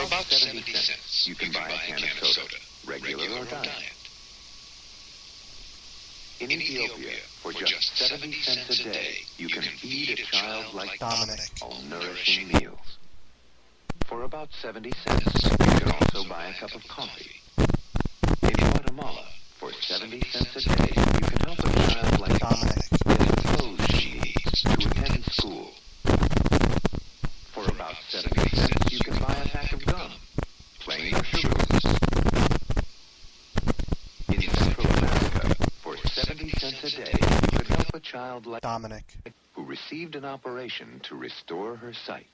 about 70 cents, you can buy a can of soda, regular or diet. In Ethiopia, for just 70 cents a day, you can feed a child like Dominic on nourishing meals. For about 70 cents, you can also buy a cup of coffee. In Guatemala, for 70 cents a day, you can help a child like Dominic get the clothes she needs to attend school. For about 70 cents, you can buy a pack of gum, plain or sugarless. In Central America, for 70 cents a day, you can help a child like Dominic who received an operation to restore her sight.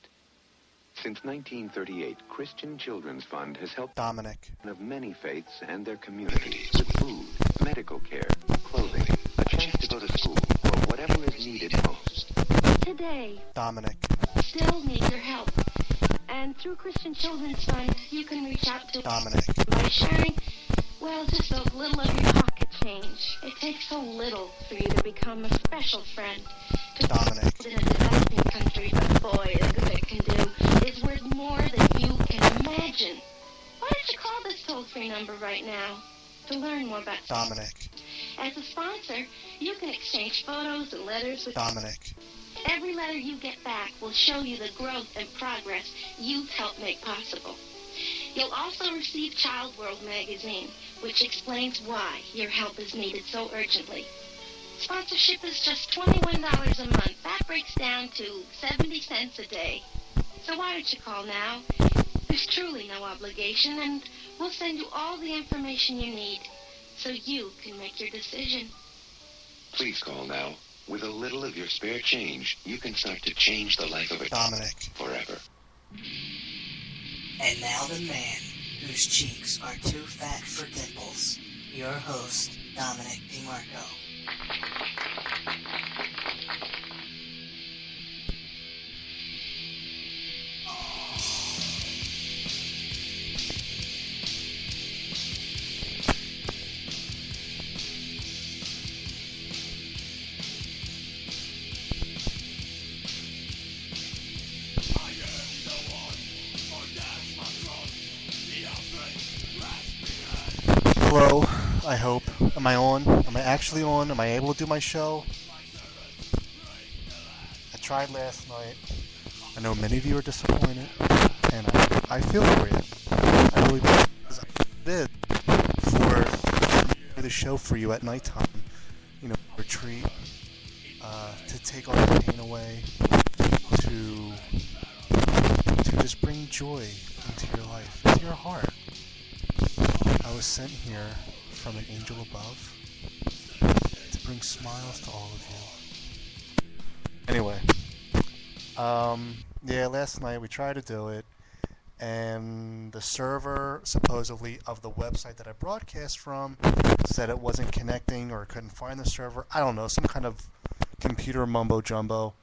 Since 1938, Christian Children's Fund has helped Dominic of many faiths and their communities with food, medical care, clothing, a chance to go to school, or whatever is needed most. Today, Dominic still need your help. And through Christian Children's Fund, you can reach out to Dominic by sharing, well, just a little of your pocket change. It takes so little for you to become a special friend. To Dominic in a developing country, but boy, the good it can do is worth more than you can imagine. Why don't you call this toll-free number right now to learn more about Dominic. As a sponsor, you can exchange photos and letters with Dominic. Every letter you get back will show you the growth and progress you've helped make possible. You'll also receive Child World magazine, which explains why your help is needed so urgently. Sponsorship is just $21 a month. That breaks down to 70 cents a day. So why don't you call now? There's truly no obligation, and we'll send you all the information you need so you can make your decision. Please call now. With a little of your spare change, you can start to change the life of a Dominic forever. And now the man whose cheeks are too fat for dimples, your host, Dominic DeMarco. Hello, I hope. Am I on? Am I actually on? Am I able to do my show? I tried last night. I know many of you are disappointed, and I feel for you. I really did for the show for you at nighttime. You know, retreat, to take all the pain away, to just bring joy into your life, into your heart. I was sent here from an angel above to bring smiles to all of you. Anyway, yeah, last night we tried to do it, and the server, supposedly, of the website that I broadcast from said it wasn't connecting or couldn't find the server. I don't know, some kind of computer mumbo-jumbo.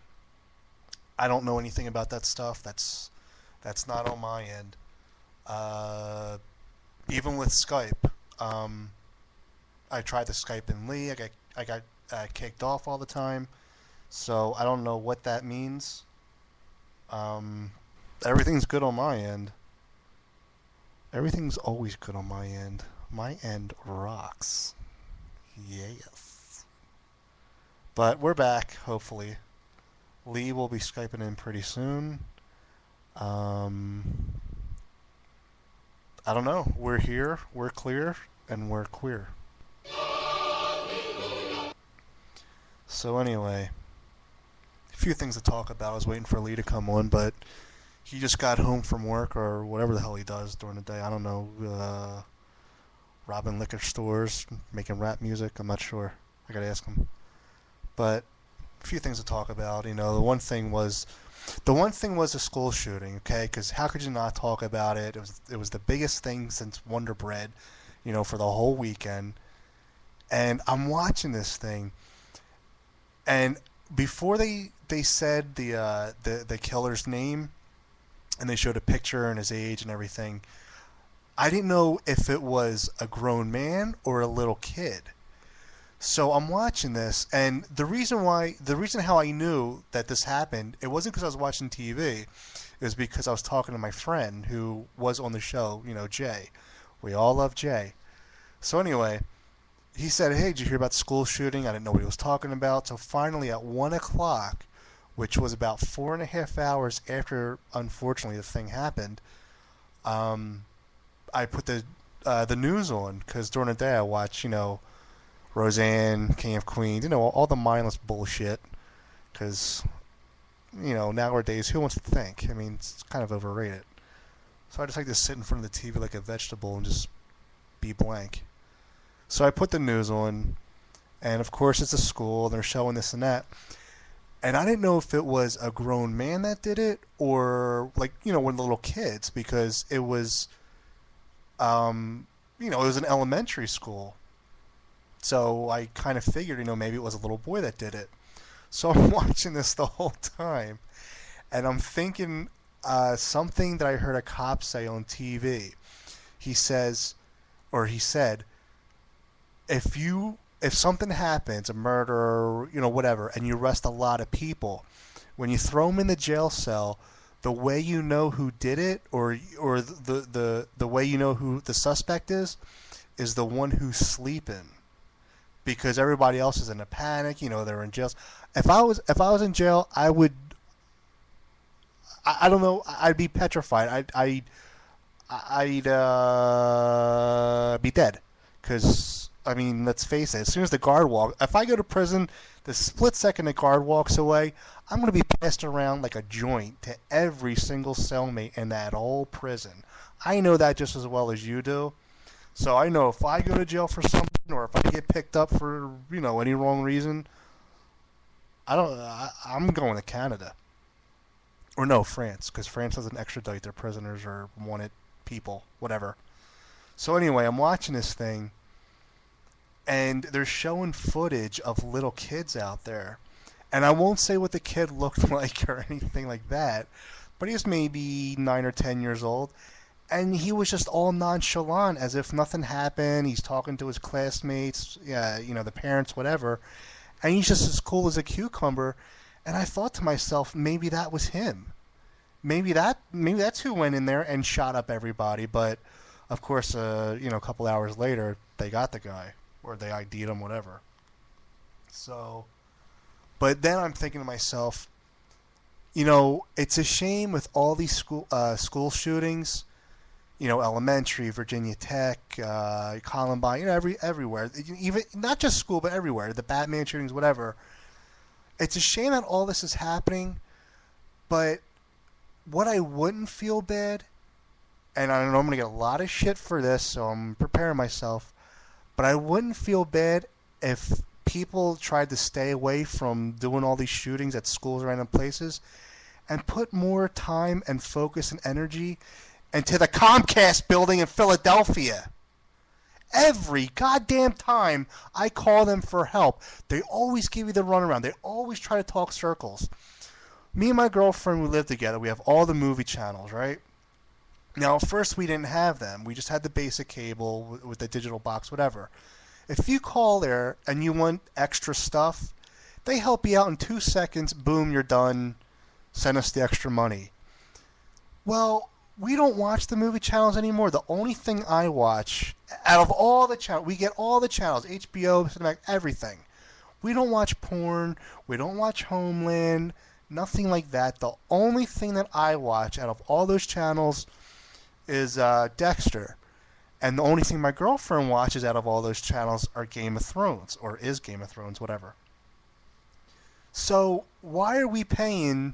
I don't know anything about that stuff. That's not on my end. Even with Skype, I tried to Skype in Lee. I got kicked off all the time, so I don't know what that means. Everything's good on my end. Everything's always good on my end. My end rocks. Yes. But we're back, hopefully. Lee will be Skyping in pretty soon. I don't know. We're here, we're clear, and we're queer. So anyway, a few things to talk about. I was waiting for Lee to come on, but he just got home from work or whatever the hell he does during the day. I don't know. Robbing liquor stores, making rap music. I'm not sure. I gotta ask him. But a few things to talk about. You know, the one thing was the school shooting, okay? Because how could you not talk about it? It was the biggest thing since Wonder Bread, you know, for the whole weekend. And I'm watching this thing, and before they said the killer's name, and they showed a picture and his age and everything, I didn't know if it was a grown man or a little kid. So I'm watching this, and the reason how I knew that this happened, it wasn't because I was watching TV. It was because I was talking to my friend who was on the show, Jay. We all love Jay. So anyway, he said, "Hey, did you hear about the school shooting?" I didn't know what he was talking about. So finally, at 1 o'clock, which was about 4.5 hours after, unfortunately, the thing happened, I put the news on because during the day I watch, Roseanne, King of Queens, all the mindless bullshit. Because, nowadays, who wants to think? I mean, it's kind of overrated. So I just like to sit in front of the TV like a vegetable and just be blank. So I put the news on, and of course it's a school, and they're showing this and that. And I didn't know if it was a grown man that did it or, one of the little kids, because it was, it was an elementary school. So I kind of figured, maybe it was a little boy that did it. So I'm watching this the whole time, and I'm thinking something that I heard a cop say on TV. He said, if something happens, a murder, whatever, and you arrest a lot of people, when you throw them in the jail cell, the way you know who did it, or the way you know who the suspect is the one who's sleeping, because everybody else is in a panic. They're in jail. If I was in jail, I don't know. I'd be petrified. I'd be dead, because. I mean, let's face it, as soon as the guard if I go to prison, the split second the guard walks away, I'm going to be passed around like a joint to every single cellmate in that whole prison. I know that just as well as you do. So I know if I go to jail for something, or if I get picked up for, any wrong reason, I'm going to Canada. Or no, France, because France doesn't extradite their prisoners or wanted people, whatever. So anyway, I'm watching this thing, and they're showing footage of little kids out there. And I won't say what the kid looked like or anything like that, but he was maybe 9 or 10 years old. And he was just all nonchalant, as if nothing happened. He's talking to his classmates, the parents, whatever. And he's just as cool as a cucumber. And I thought to myself, maybe that was him. Maybe that's who went in there and shot up everybody. But, of course, a couple hours later, they got the guy. Or they ID'd him, whatever. So, but then I'm thinking to myself, it's a shame with all these school shootings, elementary, Virginia Tech, Columbine, everywhere. Even not just school, but everywhere. The Batman shootings, whatever. It's a shame that all this is happening, but what I wouldn't feel bad, and I know I'm going to get a lot of shit for this, so I'm preparing myself. But I wouldn't feel bad if people tried to stay away from doing all these shootings at schools or random places and put more time and focus and energy into the Comcast building in Philadelphia. Every goddamn time I call them for help, they always give you the runaround. They always try to talk circles. Me and my girlfriend, we live together. We have all the movie channels, right? Now, at first, we didn't have them. We just had the basic cable with the digital box, whatever. If you call there and you want extra stuff, they help you out in 2 seconds. Boom, you're done. Send us the extra money. Well, we don't watch the movie channels anymore. The only thing I watch, out of all the channels, we get all the channels, HBO, Cinemax, everything. We don't watch porn. We don't watch Homeland. Nothing like that. The only thing that I watch out of all those channels is Dexter. And the only thing my girlfriend watches out of all those channels are Game of Thrones, or is Game of Thrones, whatever. So why are we paying,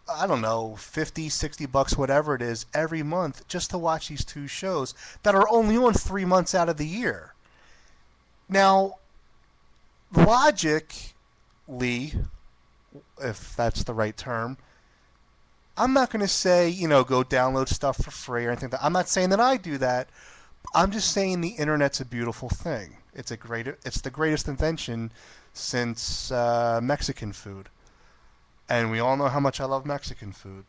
I don't know, $50, $60, whatever it is, every month just to watch these two shows that are only on 3 months out of the year? Now, logically, if that's the right term, I'm not going to say, go download stuff for free or anything like that. I'm not saying that I do that. I'm just saying the internet's a beautiful thing. It's the greatest invention since Mexican food. And we all know how much I love Mexican food.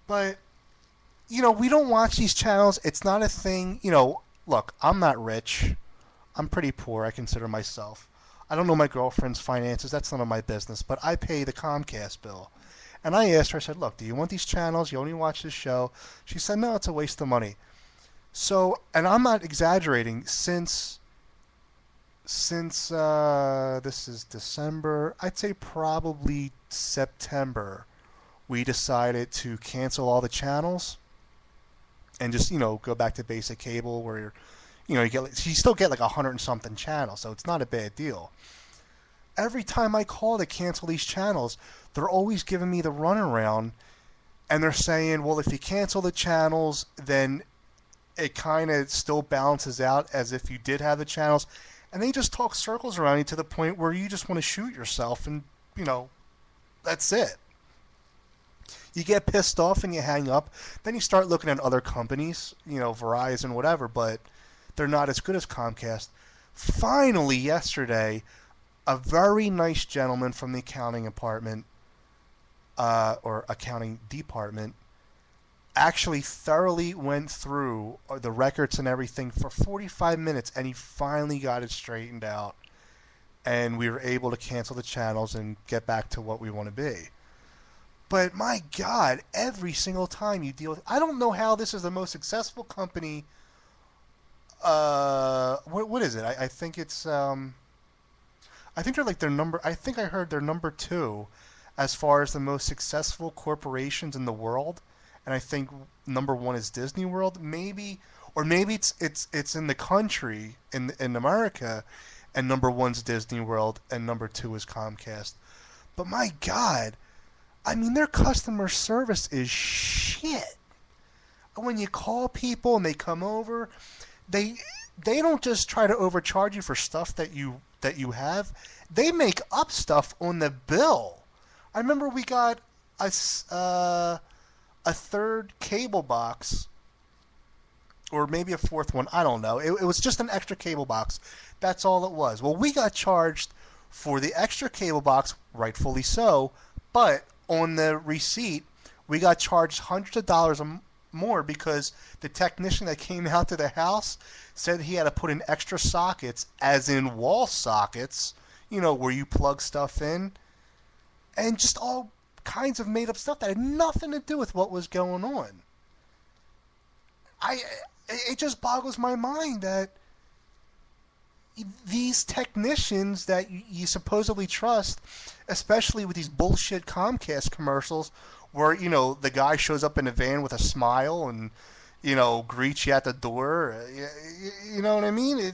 But, we don't watch these channels. It's not a thing. Look, I'm not rich. I'm pretty poor, I consider myself. I don't know my girlfriend's finances. That's none of my business. But I pay the Comcast bill. And I asked her, I said, look, do you want these channels? You only watch this show? She said, no, it's a waste of money. So, and I'm not exaggerating, since this is December, I'd say probably September, we decided to cancel all the channels and just, go back to basic cable where you still get like 100 and something channels, so it's not a bad deal. Every time I call to cancel these channels, they're always giving me the runaround, and they're saying, well, if you cancel the channels, then it kind of still balances out as if you did have the channels. And they just talk circles around you to the point where you just want to shoot yourself, and, that's it. You get pissed off and you hang up. Then you start looking at other companies, Verizon, whatever, but they're not as good as Comcast. Finally, yesterday, a very nice gentleman from the accounting department, actually thoroughly went through the records and everything for 45 minutes, and he finally got it straightened out, and we were able to cancel the channels and get back to what we want to be. But my God, every single time you deal with... I don't know how this is the most successful company. What is it? I think it's... I think they're like their number... I think I heard they're number 2 as far as the most successful corporations in the world. And I think number 1 is Disney World, maybe, or maybe it's in the country in America, and number 1's Disney World, and number 2 is Comcast. But my God, I mean, their customer service is shit. When you call people and they come over, they don't just try to overcharge you for stuff that you have. They make up stuff on the bill. I remember we got a third cable box, or maybe a fourth one, I don't know. It was just an extra cable box. That's all it was. Well, we got charged for the extra cable box, rightfully so, but on the receipt, we got charged hundreds of dollars more because the technician that came out to the house said he had to put in extra sockets, as in wall sockets, where you plug stuff in, and just all kinds of made up stuff that had nothing to do with what was going on. It just boggles my mind that these technicians that you supposedly trust, especially with these bullshit Comcast commercials where, the guy shows up in a van with a smile and, greets you at the door. You know what I mean? I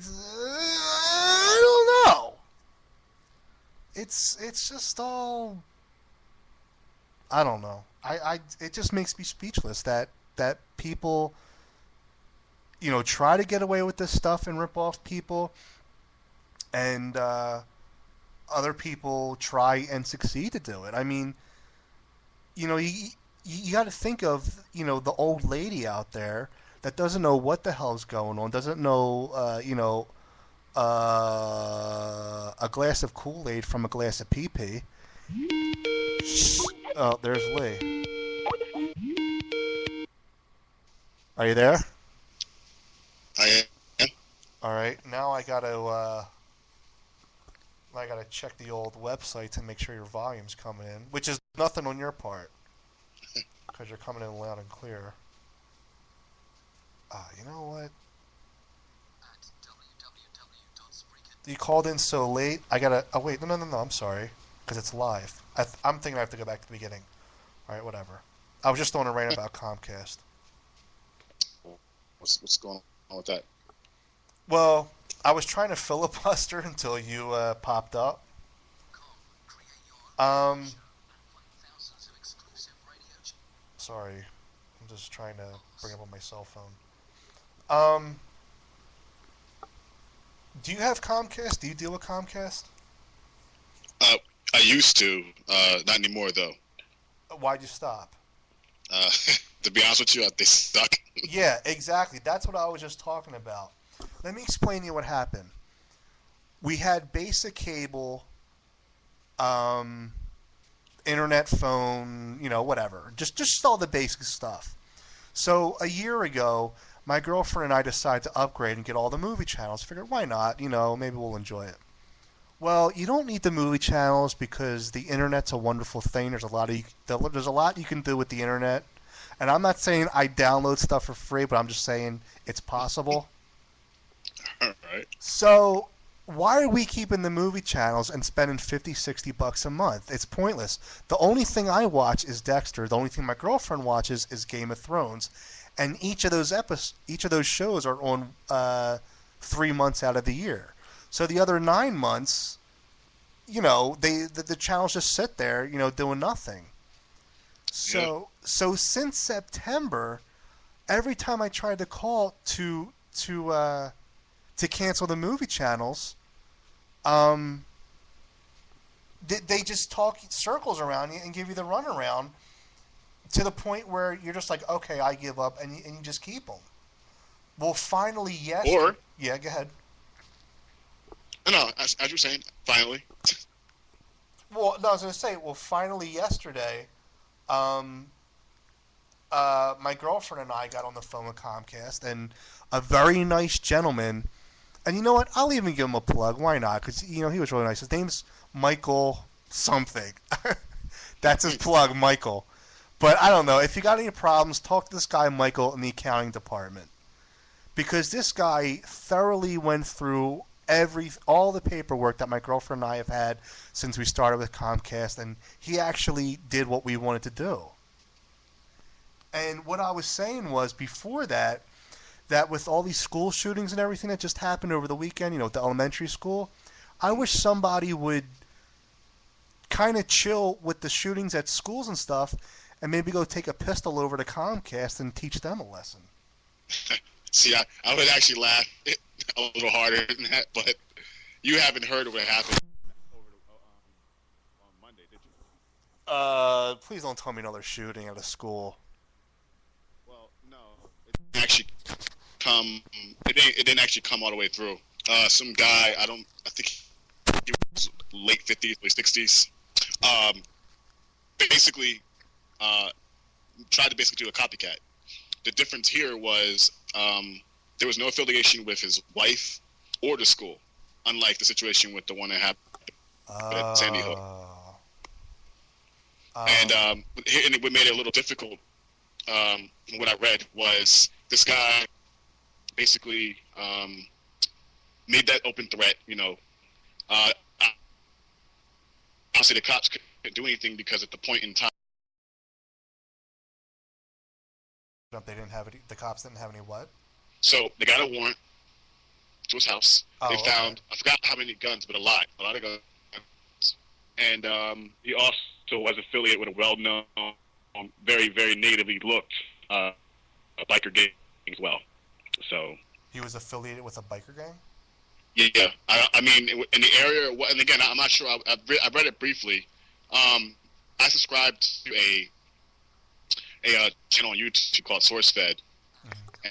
don't know. It's just all... I don't know. It just makes me speechless that people, try to get away with this stuff and rip off people, and other people try and succeed to do it. I mean, you got to think of, the old lady out there that doesn't know what the hell's going on, doesn't know, a glass of Kool-Aid from a glass of pee-pee. Oh, there's Lee. Are you there? I am. All right. Now I gotta check the old website to make sure your volume's coming in, which is nothing on your part, because you're coming in loud and clear. You know what? You called in so late. I gotta. Oh wait, no. I'm sorry, because it's live. I'm thinking I have to go back to the beginning. All right, whatever. I was just throwing a rant about Comcast. What's going on with that? Well, I was trying to filibuster until you popped up. Sorry, I'm just trying to bring up on my cell phone. Do you have Comcast? Do you deal with Comcast? I used to, not anymore though. Why'd you stop? To be honest with you, they suck. Yeah, exactly. That's what I was just talking about. Let me explain to you what happened. We had basic cable, internet, phone, whatever. Just all the basic stuff. So a year ago, my girlfriend and I decided to upgrade and get all the movie channels. Figured, why not? You know, maybe we'll enjoy it. Well, you don't need the movie channels because the internet's a wonderful thing. There's a lot you can do with the internet. And I'm not saying I download stuff for free, but I'm just saying it's possible. All right. So why are we keeping the movie channels and spending $50-$60 a month? It's pointless. The only thing I watch is Dexter. The only thing my girlfriend watches is Game of Thrones. And each of those shows are on 3 months out of the year. So the other 9 months, you know, the channels just sit there, you know, doing nothing. So since September, every time I tried to call to cancel the movie channels, they just talk circles around you and give you the runaround to the point where you're just like, okay, I give up, and you just keep them. Well, finally, yes. Yeah, go ahead. No, as you're saying, finally. Well, no, I was going to say, finally yesterday, my girlfriend and I got on the phone with Comcast, and a very nice gentleman, and you know what? I'll even give him a plug. Why not? Because, you know, he was really nice. His name's Michael something. That's his plug, Michael. But I don't know. If you got any problems, talk to this guy, Michael, in the accounting department. Because this guy thoroughly went through all the paperwork that my girlfriend and I have had since we started with Comcast, and he actually did what we wanted to do. And what I was saying was before that with all these school shootings and everything that just happened over the weekend, you know, at the elementary school, I wish somebody would kind of chill with the shootings at schools and stuff and maybe go take a pistol over to Comcast and teach them a lesson. See, I would actually laugh a little harder than that, but you haven't heard of what happened on Monday, did you? Please don't tell me another shooting at a school. Well, no, it didn't actually come all the way through. Some guy, I think he was late 50s, late 60s. Basically, tried to basically do a copycat. The difference here was there was no affiliation with his wife or the school, unlike the situation with the one that happened at Sandy Hook. And what made it a little difficult, from what I read, was this guy basically made that open threat. You know, obviously the cops couldn't do anything because at the point in time, they didn't have any. The cops didn't have any what? So they got a warrant to his house. Oh, they found, I forgot how many guns, but a lot of guns. And he also was affiliated with a well-known, very, very natively looked biker gang as well. So he was affiliated with a biker gang? Yeah. I mean, in the area, and again, I'm not sure. I read it briefly. I subscribed to a channel on YouTube called SourceFed. Mm-hmm.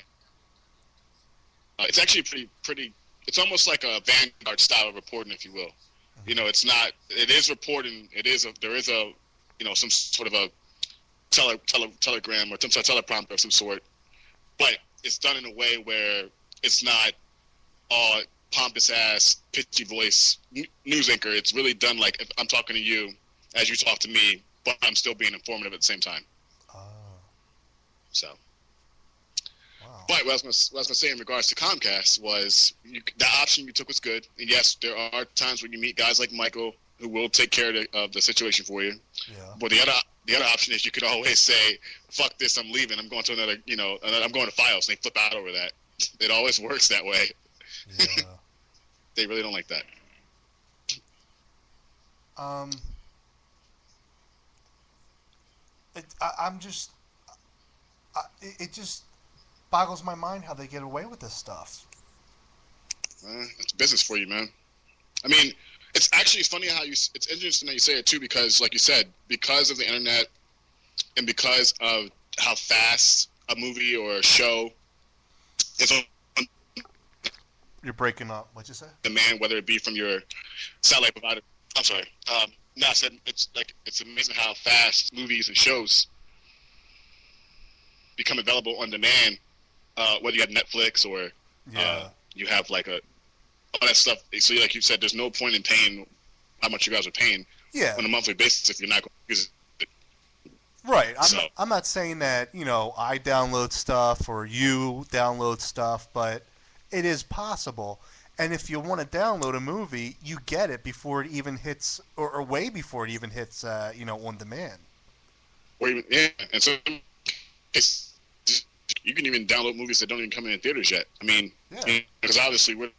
It's actually pretty. It's almost like a Vanguard style of reporting, if you will. Mm-hmm. You know, it's not. It is reporting. There is a, you know, some sort of a telegram or some sort of teleprompter of some sort, but it's done in a way where it's not all pompous ass, pitchy voice news anchor. It's really done like if I'm talking to you as you talk to me, but I'm still being informative at the same time. So, wow. But what I was going to say in regards to Comcast was the option you took was good. And yes, there are times when you meet guys like Michael who will take care of the situation for you. Yeah. But the other option is you could always say, "Fuck this, I'm leaving. I'm going to another. You know, I'm going to Fios." And they flip out over that. It always works that way. Yeah. They really don't like that. It just boggles my mind how they get away with this stuff. It's business for you, man. I mean, it's actually funny how it's interesting that you say it too, because like you said, because of the internet and because of how fast a movie or a show is on. You're breaking up. What'd you say? Demand, whether it be from your satellite provider. I'm sorry. No, I said it's amazing how fast movies and shows become available on demand whether you have Netflix or you have like all that stuff. So like you said, there's no point in paying how much you guys are paying on a monthly basis if you're not going to use it. Right. I'm not saying that, I download stuff or you download stuff, but it is possible. And if you want to download a movie, you get it before it even hits, or way before it even hits, on demand. Or even, and so you can even download movies that don't even come in theaters yet. I mean, because obviously we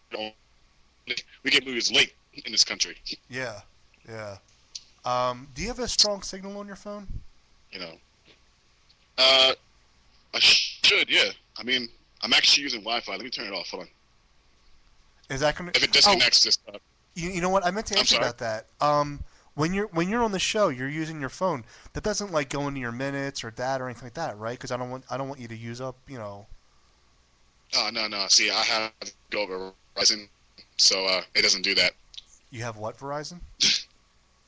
get movies late in this country. Yeah. Do you have a strong signal on your phone? I should, yeah. I mean, I'm actually using Wi-Fi. Let me turn it off. Hold on. Is that going to... If it disconnects, just... You know what? I meant to ask you about that. When you're on the show, you're using your phone. That doesn't go into your minutes or data or anything like that, right? Because I don't want you to use up, Oh, no. See, I have to go over Verizon, so it doesn't do that. You have what, Verizon?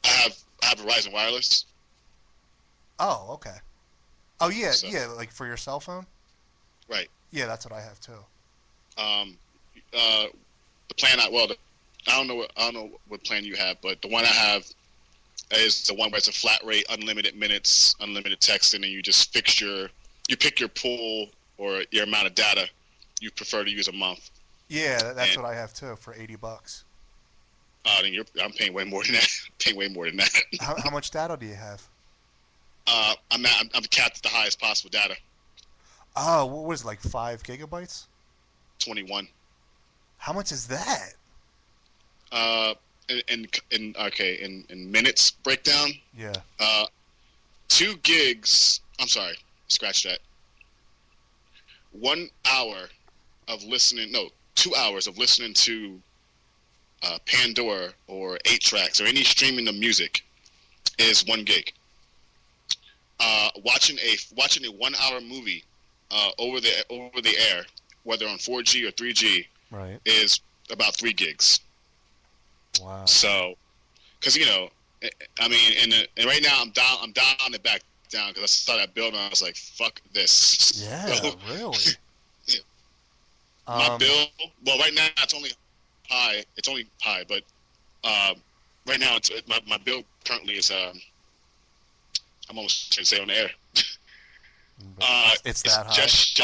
I have Verizon Wireless. Oh, okay. Oh, yeah, like for your cell phone? Right. Yeah, that's what I have too. The plan I don't know what plan you have, but the one I have is the one where it's a flat rate, unlimited minutes, unlimited text, and then you just you pick your pool or your amount of data you prefer to use a month. Yeah, that's what I have too for $80. Then I'm paying way more than that. How much data do you have? I'm capped at the highest possible data. Oh, what was it, like 5 gigabytes? 21. How much is that? In minutes breakdown. Yeah. 2 gigs. I'm sorry. Scratch that. 1 hour of listening. No, 2 hours of listening to Pandora or 8 tracks or any streaming of music is 1 gig. Watching a 1 hour movie over the air, whether on 4G or 3G, right, is about 3 gigs. Wow. So, because I mean, and right now I'm down and back down because I saw that bill and I was like, fuck this. Yeah, so, really. My bill, well, right now it's only high. It's only high, but right now it's my bill currently is I'm almost trying to say on the air. It's that high. Just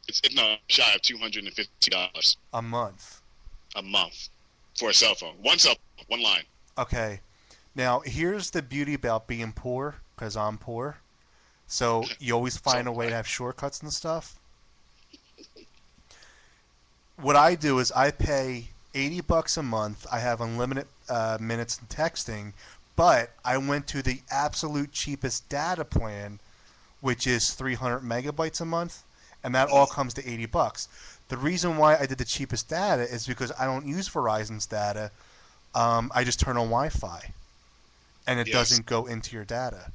it's shy of $250 a month. A month for a cell phone. One cell phone, one line. Okay. Now here's the beauty about being poor, because I'm poor. So you always find a way to have shortcuts and stuff. What I do is I pay $80 a month. I have unlimited minutes and texting, but I went to the absolute cheapest data plan, which is 300 megabytes a month, and that all comes to $80. The reason why I did the cheapest data is because I don't use Verizon's data. I just turn on Wi-Fi, and it doesn't go into your data.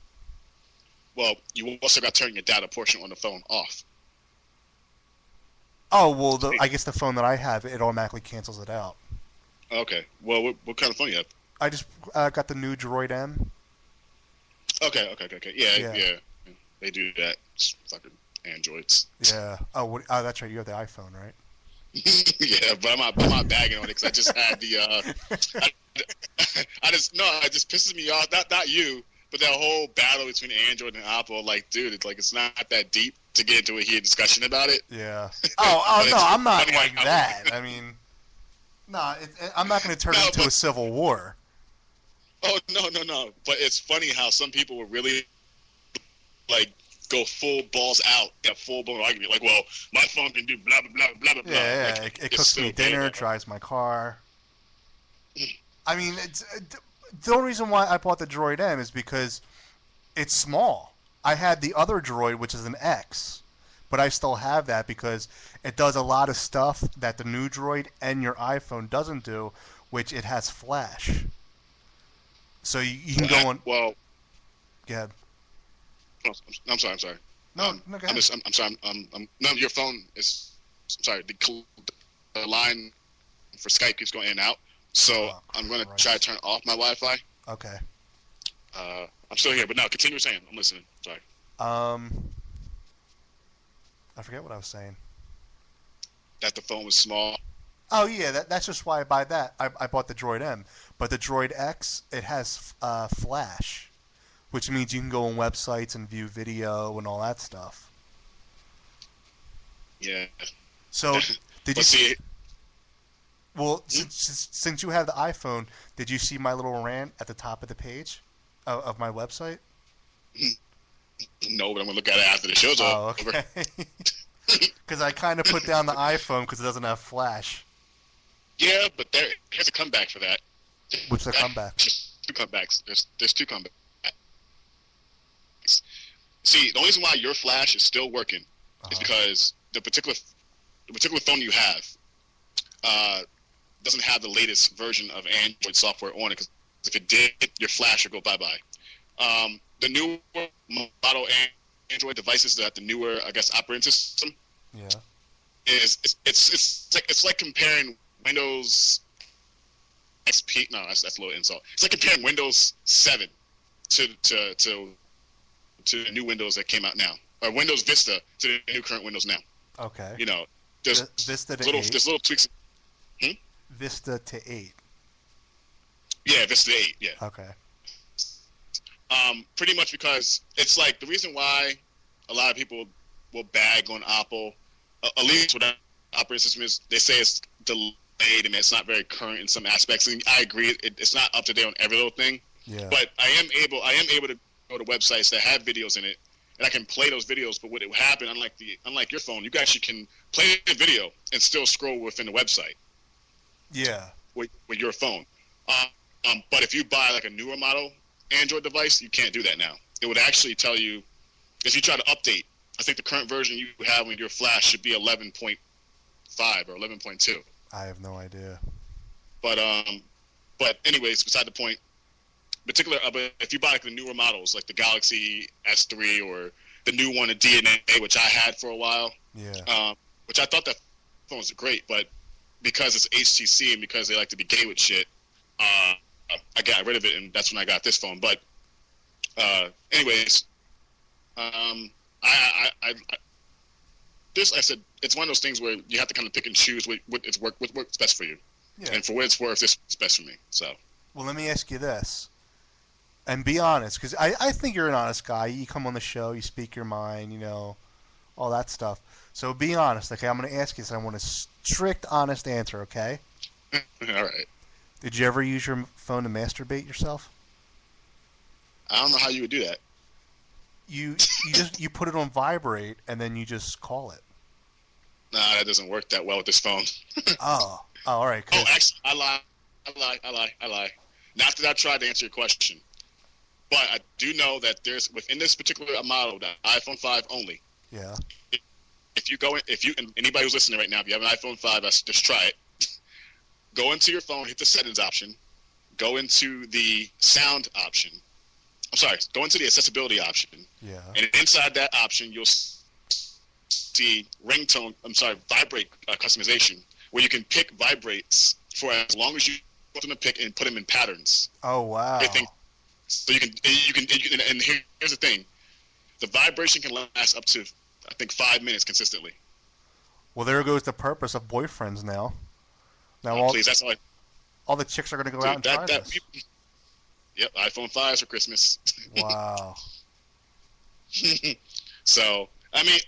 Well, you also got to turn your data portion on the phone off. Oh, well, I guess the phone that I have, it automatically cancels it out. Okay. Well, what kind of phone you have? I just got the new Droid M. Okay. Yeah. They do that. It's fucking Androids. Yeah. Oh, that's right. You have the iPhone, right? Yeah, but I'm not bagging on it because I just had the. It just pisses me off. Not you, but that whole battle between Android and Apple. Like, dude, it's not that deep to get into a heated discussion about it. Yeah. Oh no, I'm not like that. I mean, no, I'm not going to turn it into a civil war. Oh no! But it's funny how some people will really go full balls out, that full blown argument. Like, well, my phone can do blah blah blah blah blah. Yeah. It cooks me dinner, drives my car. I mean, the only reason why I bought the Droid M is because it's small. I had the other Droid, which is an X, but I still have that because it does a lot of stuff that the new Droid and your iPhone doesn't do, which it has Flash. So you can go on. Well, go ahead. I'm sorry. No, go ahead. I'm sorry. No, your phone is. I'm sorry. The line for Skype keeps going in and out. So I'm going to try to turn off my Wi-Fi. Okay. I'm still here, but no, continue saying. I'm listening. Sorry. I forget what I was saying. that the phone was small. Oh yeah, that's just why I buy that. I bought the Droid M, but the Droid X, it has Flash, which means you can go on websites and view video and all that stuff. Yeah. So did you see? Well, since you have the iPhone, did you see my little rant at the top of the page of my website? No, but I'm gonna look at it after the show's over. Oh, okay. Because I kind of put down the iPhone because it doesn't have Flash. Yeah, but here's a comeback for that. What's the comeback? There's two comebacks. There's two comebacks. See, the only reason why your Flash is still working is because the particular phone you have doesn't have the latest version of Android software on it. Because if it did, your Flash would go bye-bye. The newer model Android devices that have the newer, I guess, operating system. Yeah. It's like comparing Windows XP. No, that's a little insult. It's like comparing Windows 7 to the new Windows that came out now, or Windows Vista to the new current Windows now. Okay. You know, there's Vista to there's little tweaks. Vista to 8. Yeah, Vista 8. Yeah. Okay. Pretty much because it's like the reason why a lot of people will bag on Apple, at least with that operating system, is they say it's delayed and it's not very current in some aspects. And I agree, it's not up to date on every little thing. Yeah. But I am able to go to websites that have videos in it, and I can play those videos. But what it will happen, unlike your phone, you actually can play the video and still scroll within the website. Yeah. With your phone. But if you buy like a newer model Android device, you can't do that now. It would actually tell you, if you try to update, I think the current version you have with your Flash should be 11.5 or 11.2. I have no idea. But anyways, beside the point. But if you buy like the newer models, like the Galaxy S3 or the new one, the DNA, which I had for a while, which I thought that phone was great, but because it's HTC and because they like to be gay with shit, I got rid of it, and that's when I got this phone. But anyways, I said it's one of those things where you have to kind of pick and choose what works best for you, and for what it's worth, this is best for me. So, well, let me ask you this, and be honest, because I think you're an honest guy. You come on the show, you speak your mind, you know, all that stuff. So be honest, okay? I'm going to ask you this. I want a strict, honest answer, okay? All right. Did you ever use your phone to masturbate yourself? I don't know how you would do that. You put it on vibrate and then you just call it. Nah, that doesn't work that well with this phone. Oh, all right. Oh, actually, I lie. Not that I tried to answer your question, but I do know that there's within this particular model, the iPhone 5 only. Yeah. And anybody who's listening right now, if you have an iPhone 5, just try it. Go into your phone, hit the settings option, go into the sound option. Go into the accessibility option. Yeah. And inside that option, you'll see vibrate customization, where you can pick vibrates for as long as you want them to pick and put them in patterns. Oh, wow. Everything. So you can, and here's the thing. The vibration can last up to, I think, 5 minutes consistently. Well, there goes the purpose of boyfriends now. Please, that's all the chicks are going to go out and try this. Yep, iPhone 5s for Christmas. Wow. So, I mean...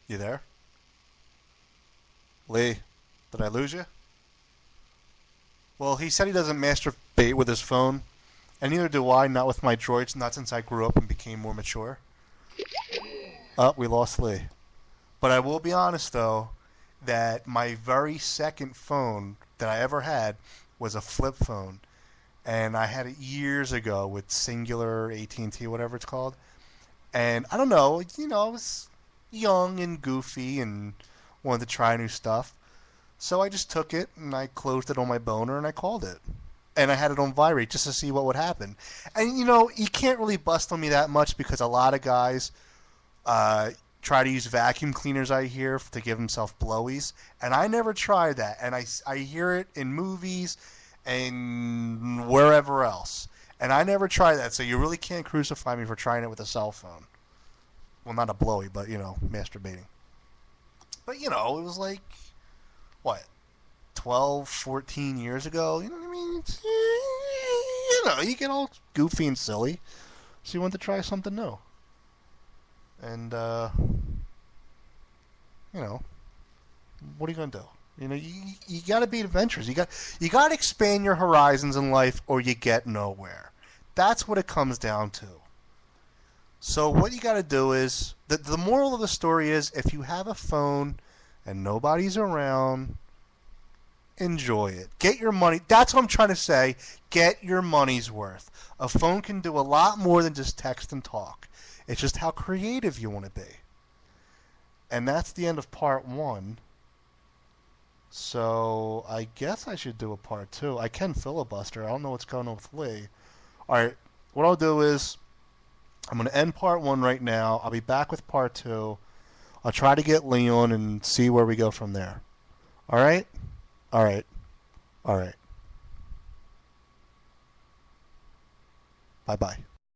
You there? Lee, did I lose you? Well, he said he doesn't masturbate with his phone, and neither do I, not with my droids, not since I grew up and became more mature. Oh, we lost Lee. But I will be honest, though, that my very second phone that I ever had was a flip phone, and I had it years ago with Singular, AT&T, whatever it's called. And I don't know, I was young and goofy and wanted to try new stuff. So I just took it and I closed it on my boner and I called it. And I had it on vibrate just to see what would happen. And you can't really bust on me that much because a lot of guys try to use vacuum cleaners, I hear, to give themselves blowies. And I never tried that. And I hear it in movies and wherever else. And I never tried that. So you really can't crucify me for trying it with a cell phone. Well, not a blowy, but, masturbating. But, you know, it was like, what, 12, 14 years ago? You know what I mean? You know, you get all goofy and silly. So you want to try something new. And, you know, what are you going to do? You know, you got to be adventurous. You got to expand your horizons in life, or you get nowhere. That's what it comes down to. So what you got to do is, the moral of the story is, if you have a phone and nobody's around, enjoy it. Get your money. That's what I'm trying to say. Get your money's worth. A phone can do a lot more than just text and talk. It's just how creative you want to be. And that's the end of part 1. So I guess I should do a part 2. I can filibuster. I don't know what's going on with Lee. Alright, what I'll do is, I'm going to end part 1 right now. I'll be back with part 2. I'll try to get Lee on and see where we go from there. Alright? Alright. Alright. Bye-bye.